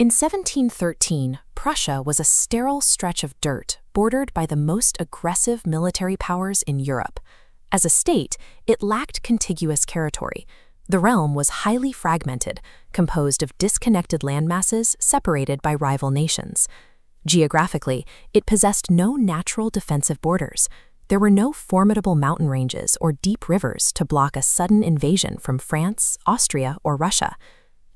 In 1713, Prussia was a sterile stretch of dirt bordered by the most aggressive military powers in Europe. As a state, it lacked contiguous territory. The realm was highly fragmented, composed of disconnected landmasses separated by rival nations. Geographically, it possessed no natural defensive borders. There were no formidable mountain ranges or deep rivers to block a sudden invasion from France, Austria, or Russia.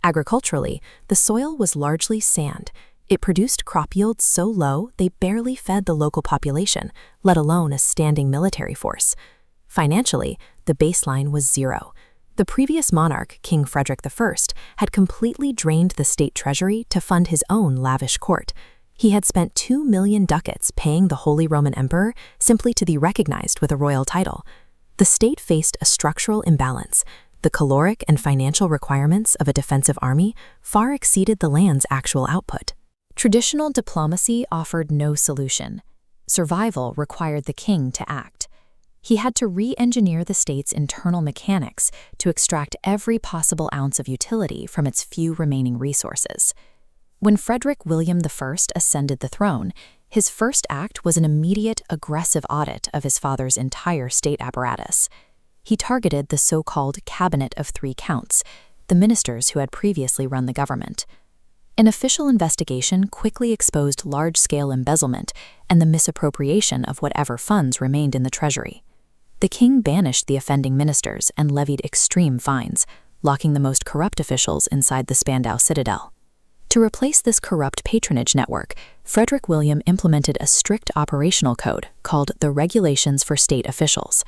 Agriculturally, the soil was largely sand. It produced crop yields so low they barely fed the local population, let alone a standing military force. Financially, the baseline was zero. The previous monarch, King Frederick I, had completely drained the state treasury to fund his own lavish court. He had spent 2 million ducats paying the Holy Roman Emperor simply to be recognized with a royal title. The state faced a structural imbalance. The caloric and financial requirements of a defensive army far exceeded the land's actual output. Traditional diplomacy offered no solution. Survival required the king to act. He had to re-engineer the state's internal mechanics to extract every possible ounce of utility from its few remaining resources. When Frederick William I ascended the throne, his first act was an immediate, aggressive audit of his father's entire state apparatus. He targeted the so-called Cabinet of Three Counts, the ministers who had previously run the government. An official investigation quickly exposed large-scale embezzlement and the misappropriation of whatever funds remained in the treasury. The king banished the offending ministers and levied extreme fines, locking the most corrupt officials inside the Spandau citadel. To replace this corrupt patronage network, Frederick William implemented a strict operational code called the Regulations for State Officials.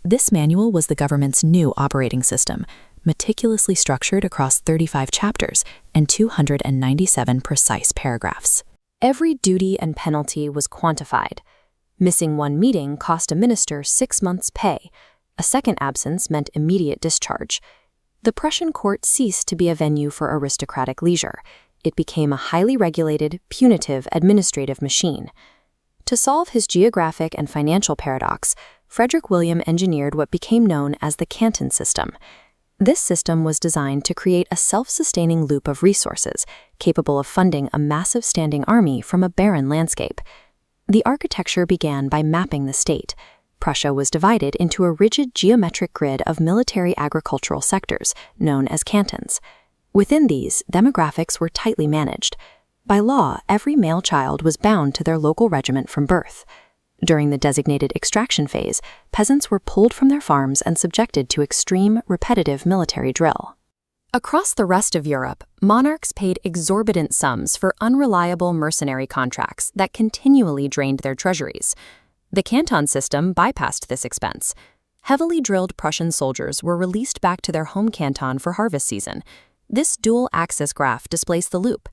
This manual was the government's new operating system, meticulously structured across 35 chapters and 297 precise paragraphs. Every duty and penalty was quantified. Missing one meeting cost a minister 6 months' pay. A second absence meant immediate discharge. The Prussian court ceased to be a venue for aristocratic leisure. It became a highly regulated, punitive administrative machine. To solve his geographic and financial paradox, Frederick William engineered what became known as the Canton System. This system was designed to create a self-sustaining loop of resources, capable of funding a massive standing army from a barren landscape. The architecture began by mapping the state. Prussia was divided into a rigid geometric grid of military agricultural sectors, known as cantons. Within these, demographics were tightly managed. By law, every male child was bound to their local regiment from birth. During the designated extraction phase, peasants were pulled from their farms and subjected to extreme, repetitive military drill. Across the rest of Europe, monarchs paid exorbitant sums for unreliable mercenary contracts that continually drained their treasuries. The Canton System bypassed this expense. Heavily drilled Prussian soldiers were released back to their home canton for harvest season. This dual-axis graph displays the loop.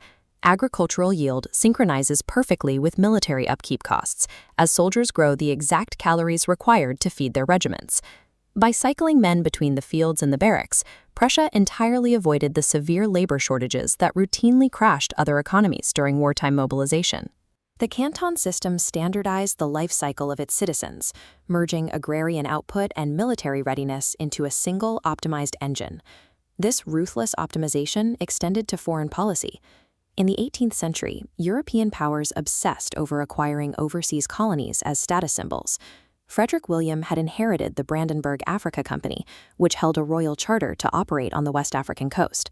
Agricultural yield synchronizes perfectly with military upkeep costs, as soldiers grow the exact calories required to feed their regiments. By cycling men between the fields and the barracks, Prussia entirely avoided the severe labor shortages that routinely crashed other economies during wartime mobilization. The Canton System standardized the life cycle of its citizens, merging agrarian output and military readiness into a single optimized engine. This ruthless optimization extended to foreign policy. In the 18th century, European powers obsessed over acquiring overseas colonies as status symbols. Frederick William had inherited the Brandenburg Africa Company, which held a royal charter to operate on the West African coast.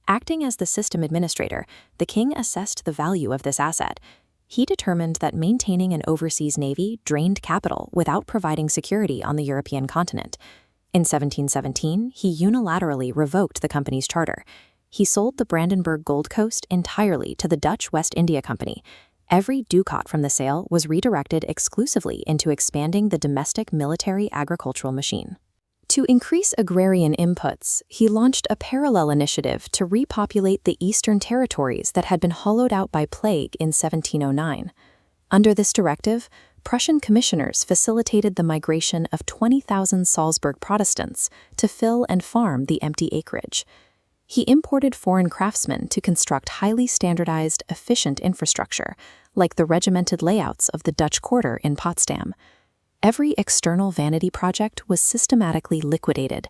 Acting as the system administrator, the king assessed the value of this asset. He determined that maintaining an overseas navy drained capital without providing security on the European continent. In 1717, he unilaterally revoked the company's charter. He sold the Brandenburg Gold Coast entirely to the Dutch West India Company. Every ducat from the sale was redirected exclusively into expanding the domestic military agricultural machine. To increase agrarian inputs, he launched a parallel initiative to repopulate the eastern territories that had been hollowed out by plague in 1709. Under this directive, Prussian commissioners facilitated the migration of 20,000 Salzburg Protestants to fill and farm the empty acreage. He imported foreign craftsmen to construct highly standardized, efficient infrastructure, like the regimented layouts of the Dutch quarter in Potsdam. Every external vanity project was systematically liquidated.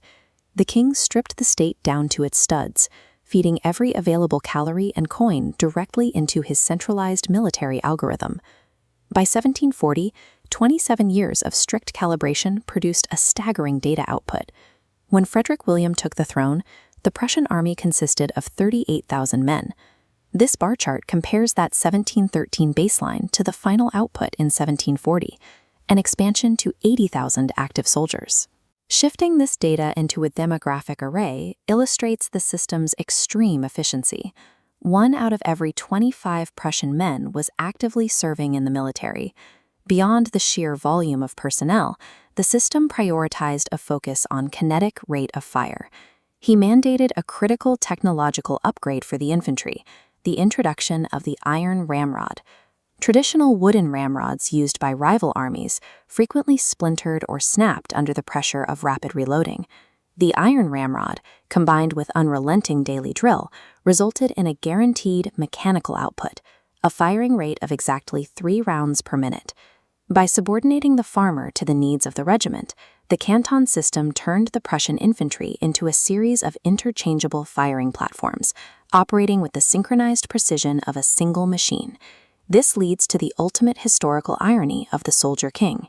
The king stripped the state down to its studs, feeding every available calorie and coin directly into his centralized military algorithm. By 1740, 27 years of strict calibration produced a staggering data output. When Frederick William took the throne, the Prussian army consisted of 38,000 men. This bar chart compares that 1713 baseline to the final output in 1740, an expansion to 80,000 active soldiers. Shifting this data into a demographic array illustrates the system's extreme efficiency. 1 out of every 25 Prussian men was actively serving in the military. Beyond the sheer volume of personnel, the system prioritized a focus on kinetic rate of fire. He mandated a critical technological upgrade for the infantry, the introduction of the iron ramrod. Traditional wooden ramrods used by rival armies frequently splintered or snapped under the pressure of rapid reloading. The iron ramrod, combined with unrelenting daily drill, resulted in a guaranteed mechanical output, a firing rate of exactly 3 rounds per minute. By subordinating the farmer to the needs of the regiment, the Canton System turned the Prussian infantry into a series of interchangeable firing platforms, operating with the synchronized precision of a single machine. This leads to the ultimate historical irony of the soldier king.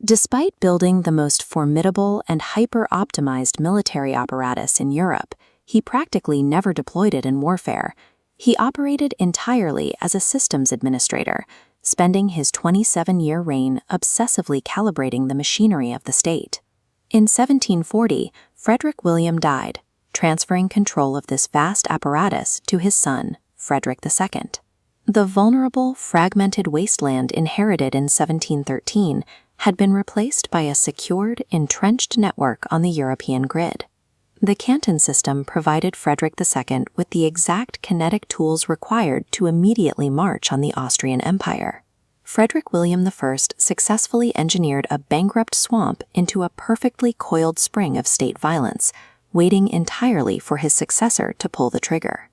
Despite building the most formidable and hyper-optimized military apparatus in Europe, he practically never deployed it in warfare. He operated entirely as a systems administrator, spending his 27-year reign obsessively calibrating the machinery of the state. In 1740, Frederick William died, transferring control of this vast apparatus to his son, Frederick II. The vulnerable, fragmented wasteland inherited in 1713 had been replaced by a secured, entrenched network on the European grid. The Canton System provided Frederick II with the exact kinetic tools required to immediately march on the Austrian Empire. Frederick William I successfully engineered a bankrupt swamp into a perfectly coiled spring of state violence, waiting entirely for his successor to pull the trigger.